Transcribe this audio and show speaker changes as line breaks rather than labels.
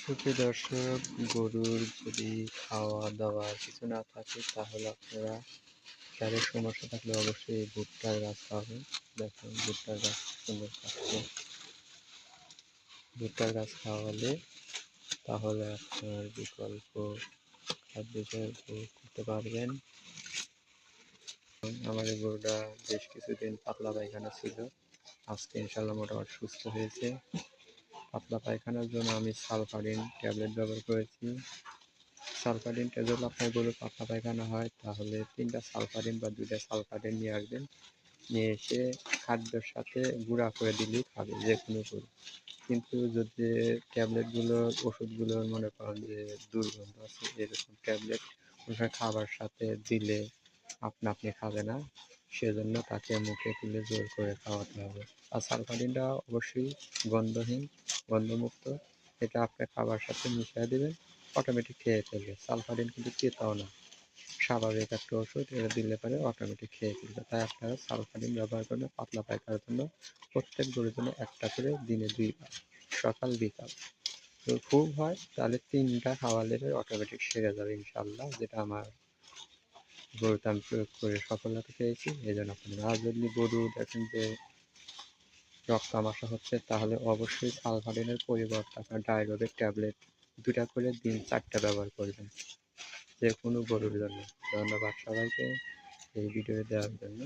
সুপ্রিয় দর্শক, গরুর যদি খাওয়া দাওয়ার কিছু না থাকে তাহলে আপনারা যাদের সমস্যা থাকলে অবশ্যই ভুট্টার গাছ খাওয়াবেন। দেখুন ভুট্টার গাছ সুন্দর খাচ্ছে। ভুট্টার গাছ খাওয়ালে তাহলে আপনার বিকল্প খাদ্য হিসেবে উপভোগ করতে পারবেন। আমার এই গরুটা বেশ কিছুদিন পাতলা পায়খানা ছিল, আজকে ইনশাল্লাহ মোটামুটি সুস্থ হয়েছে। পাতলা পায়খানার জন্য আমি সালফারিন ট্যাবলেট ব্যবহার করেছি। সালফারিনটা যদি আপনার গরুর পাতলা পায়খানা হয় তাহলে 3টা সালফারিন বা 2টা সালফারিন নিয়ে আসবেন, নিয়ে এসে খাদ্যের সাথে গুঁড়া করে দিলেই খাবে যে কোনো গরু। কিন্তু যদি ট্যাবলেটগুলোর ওষুধগুলোর মনে করেন যে দুর্গন্ধ আছে, এরকম ট্যাবলেট ওখানে খাবার সাথে দিলে আপনি খাবে না, সেজন্য তাকে মুখে তুলে জোর করে খাওয়াতে হবে। আর সালফারিনটা অবশ্যই গন্ধহীন, গন্ধমুক্ত, এটা আপনার খাবার সাথে মিশিয়ে দেবেন, অটোমেটিক খেয়ে ফেলবে। সালফারিন কিন্তু তেতাও না, স্বাভাবিক একটা ওষুধ, এটা দিলে পরে অটোমেটিক খেয়ে ফেলবে। তাই আপনারা সালফারিন ব্যবহার করবেন পাতলা পায়খানার জন্য। প্রত্যেক গরুর জন্য একটা করে দিনে 2 বার, সকাল বিকাল। তো খুব হয় তাহলে 3টা খাওয়ালে অটোমেটিক সেরে যাবে ইনশাল্লাহ, যেটা আমার গরুতে আমি প্রয়োগ করে সফলতা পেয়েছি। এই জন্য আপনারা, আর যদি গরু দেখেন যে রক্ত আমাশা হচ্ছে তাহলে অবশ্যই সালফারিনের পরিবর্তে আপনার ডায়রিওবেক ট্যাবলেট 2টা করে দিন 4টা ব্যবহার করবেন যে কোনো গরুর জন্য। ধন্যবাদ সবাইকে এই ভিডিও দেওয়ার জন্য।